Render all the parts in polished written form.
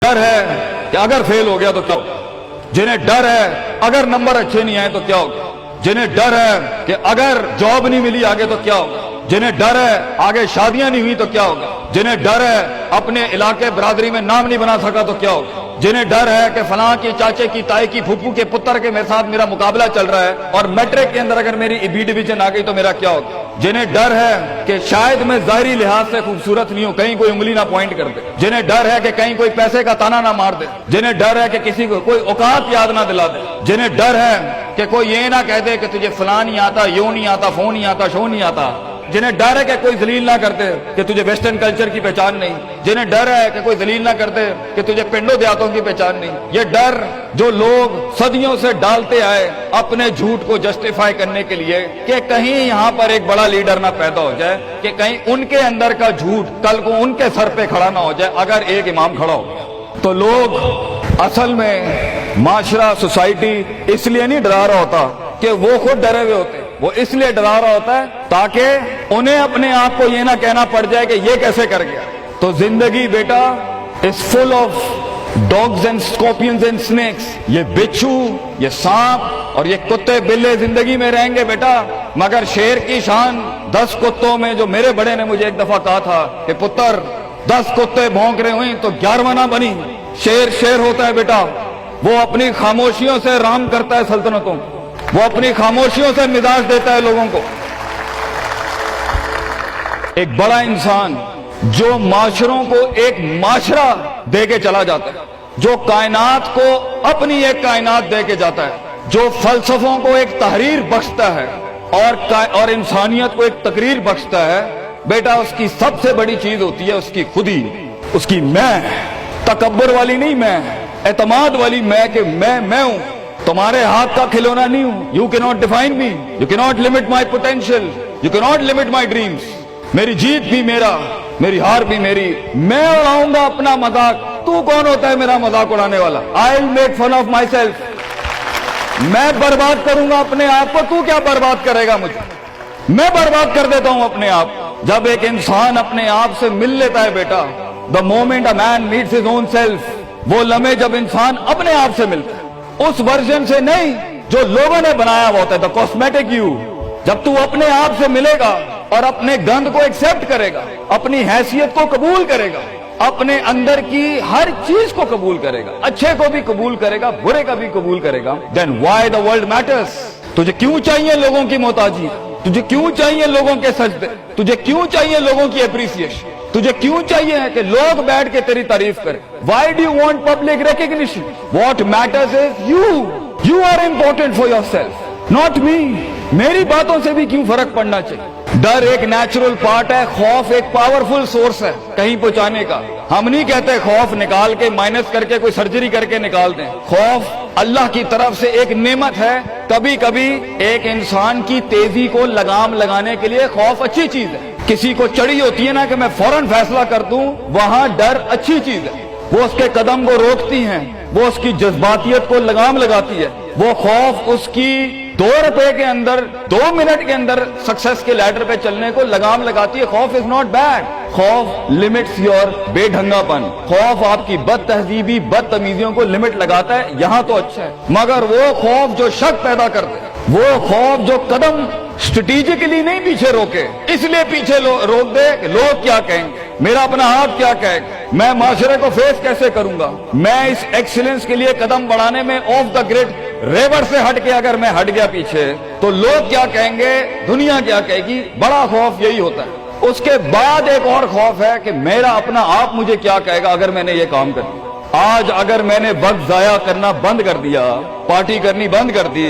डर है कि अगर फेल हो गया तो क्या होगा, जिन्हें डर है अगर नंबर अच्छे नहीं आए तो क्या होगा, जिन्हें डर है कि अगर जॉब नहीं मिली आगे तो क्या होगा, जिन्हें डर है आगे शादियां नहीं हुई तो क्या होगा, जिन्हें डर है अपने इलाके बरादरी में नाम नहीं बना सका तो क्या होगा, जिन्हें डर है कि फलां की चाचे की ताई की फूफू के पुत्र के मेरे साथ मेरा मुकाबला चल रहा है और मैट्रिक के अंदर अगर मेरी बी डिवीजन आ गई तो मेरा क्या होगा, जिन्हें डर है कि शायद मैं ज़ाहिरी लिहाज से खूबसूरत नहीं हूं, कहीं कोई उंगली ना पॉइंट कर दे, जिन्हें डर है कि कहीं कोई पैसे का ताना ना मार दे, जिन्हें डर है कि किसी को कोई औकात याद ना दिला दे, जिन्हें डर है कि कोई ये ना कह दे कि तुझे फलां नहीं आता, यूं नहीं आता, फोन नहीं आता, शो नहीं आता, जिन्हें डर है कि कोई जलील ना करते कि तुझे वेस्टर्न कल्चर की पहचान नहीं, जिन्हें डर है कि कोई जलील ना करते कि तुझे पिंडों देहातों की पहचान नहीं, ये डर जो लोग सदियों से डालते आए अपने झूठ को जस्टिफाई करने के लिए कि कहीं यहाँ पर एक बड़ा लीडर ना पैदा हो जाए, कि कहीं उनके अंदर का झूठ कल को उनके सर पे खड़ा ना हो जाए अगर एक इमाम खड़ा हो गया। तो लोग असल में माशरा सोसाइटी इसलिए नहीं डरा रहा होता कि वो खुद डरे हुए होते, वो इसलिए डरा रहा होता है ताकि उन्हें अपने आप को ये ना कहना पड़ जाए कि ये कैसे कर गया। तो जिंदगी बेटा is full of dogs and scorpions and snakes, ये बिच्छू, ये सांप और ये कुत्ते बिल्ले जिंदगी में रहेंगे बेटा, मगर शेर की शान 10 कुत्तों में, जो मेरे बड़े ने मुझे एक दफा कहा था कि पुत्र 10 कुत्ते भौंक रहे हुए तो 11वां ना बनी। शेर शेर होता है बेटा, वो अपनी खामोशियों से राम करता है सल्तनतों, वो अपनी खामोशियों से मिजाज देता है लोगों को। एक बड़ा इंसान जो माशरों को एक माशरा दे के चला जाता है, जो कायनात को अपनी एक कायनात दे के जाता है, जो फलसफों को एक तहरीर बख्शता है और इंसानियत को एक तकरीर बख्शता है, बेटा उसकी सबसे बड़ी चीज होती है उसकी खुदी, उसकी मैं, तकब्बुर वाली नहीं मैं, एतमाद वाली मैं कि मैं हूं, तुम्हारे हाथ का खिलौना नहीं हूं। You can not define me, you can not limit my potential, you can not limit my dreams. मेरी जीत भी मेरा, मेरी हार भी मेरी, मैं उड़ाऊंगा अपना मजाक, तू कौन होता है मेरा मजाक उड़ाने वाला। I will make fun of myself, मैं बर्बाद करूंगा अपने आप को, तू क्या बर्बाद करेगा मुझे, मैं बर्बाद कर देता हूं अपने आप। जब एक इंसान अपने आप से मिल लेता है बेटा, the moment a man meets his own self, वो लम्हे जब इंसान अपने आप से मिलता है, उस वर्जन से नहीं जो लोगों ने बनाया हुआ होता है, द कॉस्मेटिक यू। जब तू अपने आप से मिलेगा और अपने गंध को एक्सेप्ट करेगा, अपनी हैसियत को कबूल करेगा, अपने अंदर की हर चीज को कबूल करेगा, अच्छे को भी कबूल करेगा, बुरे का भी कबूल करेगा, then why the world matters. तुझे क्यों चाहिए लोगों की मोहताजी, तुझे क्यों चाहिए लोगों के सजदे, तुझे क्यों चाहिए लोगों की अप्रिसिएशन, तुझे क्यों चाहिए है कि लोग बैठ के तेरी तारीफ करें। Why do you want public recognition? What matters is you. You are important for yourself, not me. मेरी बातों से भी क्यों फर्क पड़ना चाहिए। डर एक नेचुरल पार्ट है, खौफ एक पावरफुल सोर्स है कहीं पहुंचाने का। हम नहीं कहते खौफ निकाल के माइनस करके कोई सर्जरी करके निकाल दें। खौफ अल्लाह की तरफ से एक नेमत है। कभी कभी एक इंसान की तेजी को लगाम लगाने के लिए खौफ अच्छी चीज है। किसी को चढ़ी होती है ना कि मैं फौरन फैसला कर दूं, वहां डर अच्छी चीज है, वो उसके कदम को रोकती हैं, वो उसकी जज्बातियत को लगाम लगाती है। वो खौफ उसकी 2 रुपए के अंदर 2 मिनट के अंदर सक्सेस के लैडर पे चलने को लगाम लगाती है। खौफ इज नॉट बैड, खौफ लिमिट्स योर बेढंगापन, खौफ आपकी बदतहजीबी बदतमीजियों को लिमिट लगाता है, यहां तो अच्छा है। मगर वो खौफ जो शक पैदा करते, वो खौफ जो कदम स्ट्रेटेजिकली नहीं पीछे रोके, इसलिए पीछे रोक दे कि लोग क्या कहेंगे, मेरा अपना हाथ क्या कहेगा, मैं माशरे को फेस कैसे करूंगा, मैं इस एक्सीलेंस के लिए कदम बढ़ाने में ऑफ द ग्रिड रेवर से हट के अगर मैं हट गया पीछे तो लोग क्या कहेंगे, दुनिया क्या कहेगी। बड़ा खौफ यही होता है। उसके बाद एक और खौफ है कि मेरा अपना आप मुझे क्या कहेगा अगर मैंने ये काम कर दिया। आज अगर मैंने वक्त जाया करना बंद कर दिया, पार्टी करनी बंद कर दी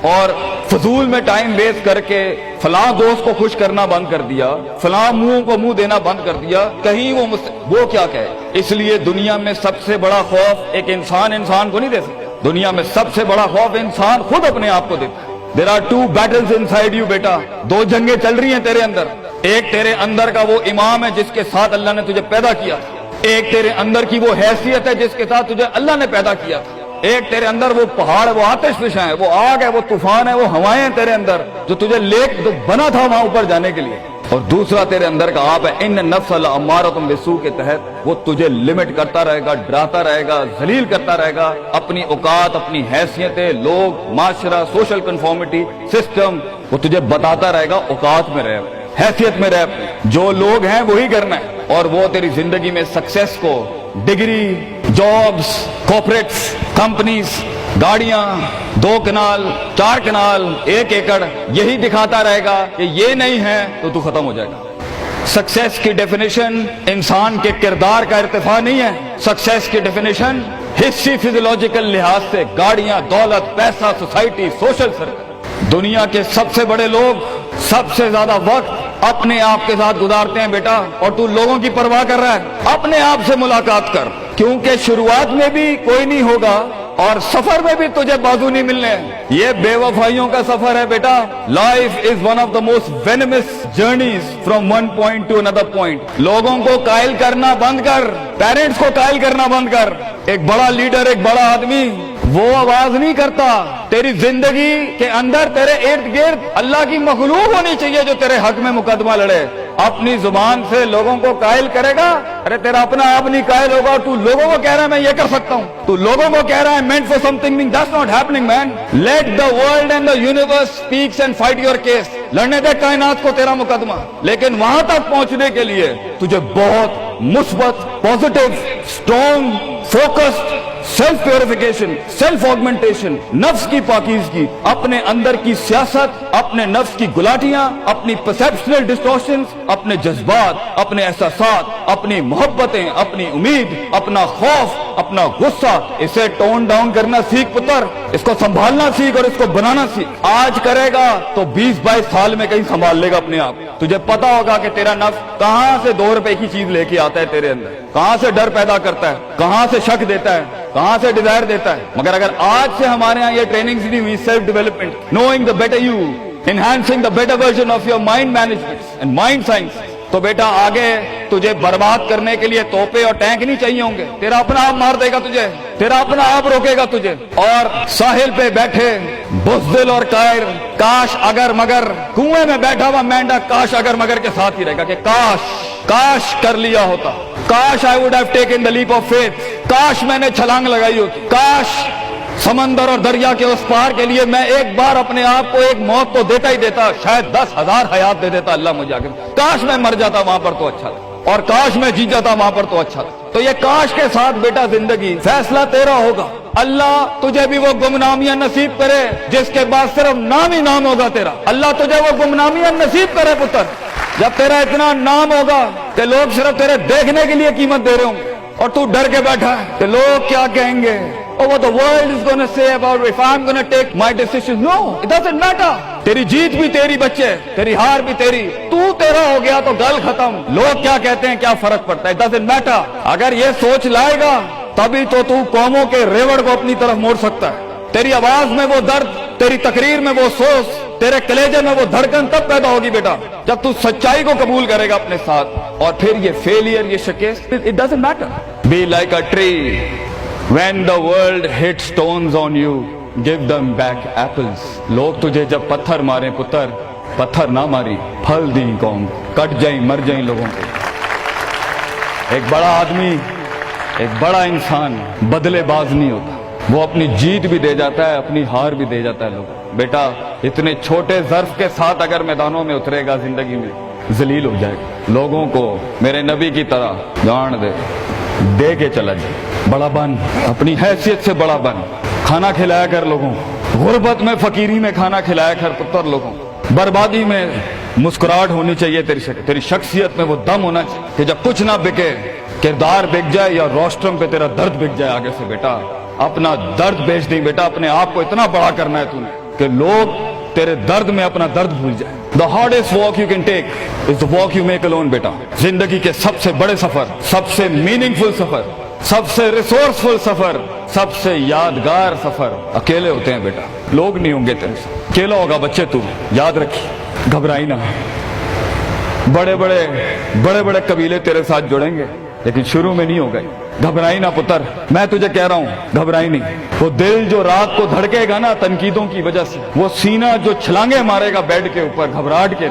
और फजूल में टाइम वेस्ट करके फलां दोस्त को खुश करना बंद कर दिया, फलां मुंह को मुंह देना बंद कर दिया, कहीं वो क्या कहे। इसलिए दुनिया में सबसे बड़ा खौफ एक इंसान को नहीं दे सकता। दुनिया में सबसे बड़ा खौफ इंसान खुद अपने आप को देता है। There are 2 battles inside you बेटा, 2 जंगें चल रही हैं तेरे अंदर। एक तेरे अंदर का वो इमाम है जिसके साथ अल्लाह ने तुझे पैदा किया, एक तेरे अंदर की वो हैसियत है जिसके साथ तुझे अल्लाह ने पैदा किया, एक तेरे अंदर वो पहाड़, वो आतिशफिशां है, वो आग है, वो तूफान है, वो हवाएं हैं तेरे अंदर जो तुझे लेक बना था वहां ऊपर जाने के लिए। اور دوسرا تیرے اندر کا آپ ہے ان نفس لامارۃ بالسوء کے تحت وہ تجھے لمٹ کرتا رہے گا، ڈراتا رہے گا، ذلیل کرتا رہے گا، اپنی اوقات، اپنی حیثیتیں، لوگ، معاشرہ، سوشل کنفارمیٹی، سسٹم، وہ تجھے بتاتا رہے گا اوقات میں رہ، حیثیت میں رہ، جو لوگ ہیں وہی کرنا ہے، اور وہ تیری زندگی میں سکسیس کو ڈگری، جابز، کارپوریٹس، کمپنیز، گاڑیاں، 2 کنال، 4 کنال، 1 ایکڑ، یہی دکھاتا رہے گا کہ یہ نہیں ہے تو ختم ہو جائے گا۔ سکسیس کی ڈیفینیشن انسان کے کردار کا ارتفاع نہیں ہے، سکسیس کی ڈیفینیشن حصی فزیولوجیکل لحاظ سے گاڑیاں، دولت، پیسہ، سوسائٹی، سوشل سرکل۔ دنیا کے سب سے بڑے لوگ سب سے زیادہ وقت اپنے آپ کے ساتھ گزارتے ہیں بیٹا، اور تو لوگوں کی پرواہ کر رہا ہے؟ اپنے آپ سے ملاقات کر، کیونکہ شروعات میں بھی کوئی نہیں ہوگا اور سفر میں بھی تجھے بازو نہیں ملنے۔ یہ بے وفائیوں کا سفر ہے بیٹا۔ Life is one of the most venomous journeys from one point to another point. لوگوں کو قائل کرنا بند کر، پیرنٹس کو قائل کرنا بند کر۔ ایک بڑا لیڈر، ایک بڑا آدمی وہ آواز نہیں کرتا، تیری زندگی کے اندر تیرے ارد گرد اللہ کی مخلوق ہونی چاہیے جو تیرے حق میں مقدمہ لڑے۔ اپنی زبان سے لوگوں کو قائل کرے گا، ارے تیرا اپنا آپ نہیں قائل ہوگا، تو لوگوں کو کہہ رہا ہے میں یہ کر سکتا ہوں، تو لوگوں کو کہہ رہا ہے meant for something that's not happening man. Let the world and the universe speaks and fight your case. لڑنے دے کائنات کو تیرا مقدمہ، لیکن وہاں تک پہنچنے کے لیے تجھے بہت مثبت، positive, strong, focused, self purification, self augmentation, نفس کی پاکیزگی، اپنے اندر کی سیاست، اپنے نفس کی گلاٹیاں، اپنی پرسیپشنل ڈسٹورشنز، اپنے جذبات، اپنے احساسات، اپنی محبتیں، اپنی امید، اپنا خوف، اپنا غصہ، اسے ٹون ڈاؤن کرنا سیکھ پتر، اس کو سنبھالنا سیکھ اور اس کو بنانا سیکھ۔ آج کرے گا تو 20-22 سال میں کہیں سنبھال لے گا اپنے آپ۔ تجھے پتا ہوگا کہ تیرا نفس کہاں سے 2 روپے کی چیز لے کے آتا ہے تیرے اندر، کہاں سے ڈر پیدا کرتا ہے، کہاں سے شک دیتا ہے، کہاں سے ڈیزائر دیتا ہے۔ مگر اگر آج سے ہمارے ہاں یہ ٹریننگ دی ہوئی self development, knowing the better you, enhancing the better version of your mind management and mind science, تو بیٹا آگے تجھے برباد کرنے کے لیے توپے اور ٹینک نہیں چاہیے ہوں گے، تیرا اپنا آپ مار دے گا تجھے، تیرا اپنا آپ روکے گا تجھے۔ اور ساحل پہ بیٹھے بزدل اور قائر، کاش اگر مگر، کنویں میں بیٹھا ہوا مینڈا کاش اگر مگر کے ساتھ ہی رہے گا کہ کاش کر لیا ہوتا، کاش I would have taken the leap of faith، کاش میں نے چھلانگ لگائی ہوتی، کاش سمندر اور دریا کے اس پار کے لیے میں ایک بار اپنے آپ کو ایک موت تو دیتا ہی دیتا، شاید 10,000 حیات دے دیتا اللہ مجھے آگے، کاش میں مر جاتا وہاں پر تو اچھا تھا، اور کاش میں جی جاتا وہاں پر تو اچھا تھا۔ تو یہ کاش کے ساتھ بیٹا زندگی، فیصلہ تیرا ہوگا۔ اللہ تجھے بھی وہ گمنامیاں نصیب کرے جس کے بعد صرف نام ہی نام ہوگا تیرا، اللہ تجھے وہ گمنامیاں نصیب کرے پتر، جب تیرا اتنا نام ہوگا کہ لوگ صرف تیرے دیکھنے کے لیے قیمت دے رہے ہوں گے، اور تو ڈر کے بیٹھا ہے کہ لوگ کیا کہیں گے، or what the world is going to say about if I'm going to take my decisions. No, it doesn't matter. تیری جیت بھی تیری بچے، تیری ہار بھی تیری، تو تیرا ہو گیا تو گل ختم، لوگ کیا کہتے ہیں کیا فرق پڑتا ہے، it doesn't matter۔ اگر یہ سوچ لائے گا تبھی تو قوموں کے ریوڑ کو اپنی طرف موڑ سکتا ہے۔ تیری آواز میں وہ درد، تیری تقریر میں وہ سوز، تیرے کلیجے میں وہ دھڑکن تب پیدا ہوگی بیٹا جب تو سچائی کو قبول کرے گا اپنے ساتھ، اور پھر یہ فیلئر، یہ شکست، it doesn't matter۔ Be like a tree when the world hits stones on you, give them back apples۔ لوگ تجھے جب پتھر ماریں پتر، پتھر نہ ماری، پھل دیں قوم، کٹ جائیں مر جائیں لوگوں کو۔ ایک بڑا آدمی، ایک بڑا انسان بدلے باز نہیں ہوتا، وہ اپنی جیت بھی دے جاتا ہے، اپنی ہار بھی دے جاتا ہے۔ لوگ بیٹا اتنے چھوٹے ظرف کے ساتھ اگر میدانوں میں اترے گا زندگی میں ذلیل ہو جائے گا، لوگوں کو میرے نبی کی طرح جان دے کے چلا جائے، بڑا بن، اپنی حیثیت سے بڑا بن، کھانا کھلایا کر لوگوں، غربت میں فقیری میں کھانا کھلایا کر پتر لوگوں، بربادی میں مسکراہٹ ہونی چاہیے تیری شخصیت میں وہ دم ہونا چاہیے کہ جب کچھ نہ بکے، کردار بک جائے یا روسٹرم پہ تیرا درد بک جائے آگے سے، بیٹا اپنا درد بیچ دیں بیٹا، اپنے آپ کو اتنا بڑا کرنا ہے تو نے کہ لوگ تیرے درد میں اپنا درد بھول جائے۔ The hardest walk you can take is the walk you make alone بیٹا۔ زندگی کے سب سے بڑے سفر، سب سے میننگ فل سفر، سب سے ریسورسفل سفر، سب سے یادگار سفر اکیلے ہوتے ہیں بیٹا، لوگ نہیں ہوں گے تیرے سے، اکیلا ہوگا بچے تو، یاد رکھی، گھبرائی نہ۔ بڑے بڑے قبیلے تیرے ساتھ جڑیں گے لیکن شروع میں نہیں ہو گئے، گھبرائی نہ پتر، میں تجھے کہہ رہا ہوں گھبرائی نہیں۔ وہ دل جو رات کو دھڑکے گا نا تنقیدوں کی وجہ سے، وہ سینہ جو چھلانگے مارے گا بیڈ کے اوپر گھبراہٹ کے،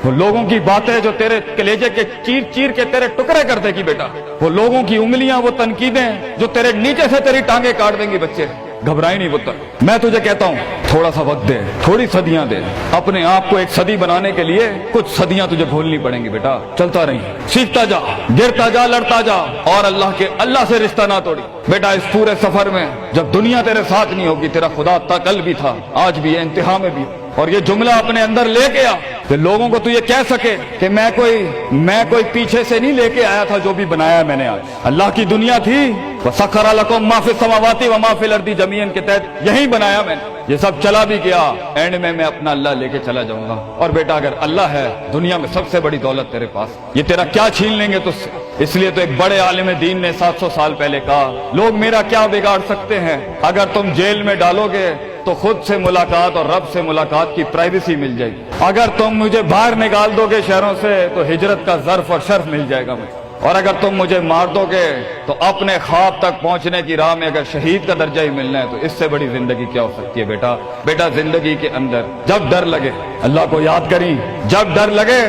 वो लोगों की बातें जो तेरे कलेजे के चीर चीर के तेरे टुकड़े कर देगी बेटा, वो लोगों की उंगलियां, वो तनकीदें जो तेरे नीचे से तेरी टांगे काट देंगी बच्चे, घबराई नहीं पुत्र। मैं तुझे कहता हूँ थोड़ा सा वक्त दे, थोड़ी सदियां दे, अपने आप को एक सदी बनाने के लिए कुछ सदियां तुझे भूलनी पड़ेंगी बेटा। चलता रही, सीखता जा, गिरता जा, लड़ता जा, और अल्लाह से रिश्ता ना तोड़ी बेटा। इस पूरे सफर में जब दुनिया तेरे साथ नहीं होगी, तेरा खुदा कल भी था, आज भी है, इंतहा में भी, और ये जुमला अपने अंदर लेके आ कि लोगों को तू ये कह सके कि मैं कोई पीछे से नहीं लेके आया था, जो भी बनाया मैंने आज अल्लाह की दुनिया थी। वसख्खरा लकुम मा फिस समावाति व मा फिल अर्दी जमीअन के तहत यही बनाया मैंने, ये सब चला भी गया, एंड में मैं अपना अल्लाह लेके चला जाऊंगा। और बेटा अगर अल्लाह है दुनिया में सबसे बड़ी दौलत तेरे पास, ये तेरा क्या छीन लेंगे तुझसे। इसलिए तो एक बड़े आलिम दीन ने 700 साल पहले कहा, लोग मेरा क्या बिगाड़ सकते हैं, अगर तुम जेल में डालोगे तो खुद से मुलाकात और रब से मुलाकात की प्राइवेसी मिल जाएगी, अगर तुम मुझे बाहर निकाल दोगे शहरों से तो हिजरत का ज़र्फ और शर्फ मिल जाएगा मुझे, और अगर तुम मुझे मार दोगे तो अपने ख्वाब तक पहुंचने की राह में अगर शहीद का दर्जा ही मिलना है, तो इससे बड़ी जिंदगी क्या हो सकती है बेटा। बेटा जिंदगी के अंदर जब डर लगे अल्लाह को याद करी, जब डर लगे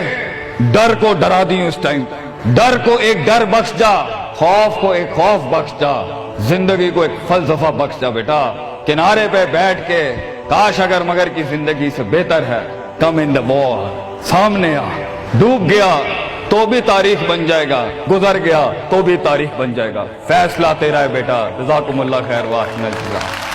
डर को डरा दी, उस टाइम डर को एक डर बख्श जा, खौफ को एक खौफ बख्श जा, जिंदगी को एक फलसफा बख्श जा बेटा। किनारे पे बैठ के काश अगर मगर की जिंदगी से बेहतर है, कम इन द वॉर, सामने आ, डूब गया तो भी तारीख बन जाएगा, गुजर गया तो भी तारीख बन जाएगा, फैसला तेरा है बेटा। जज़ाकुमुल्लाह खैर व अहसन।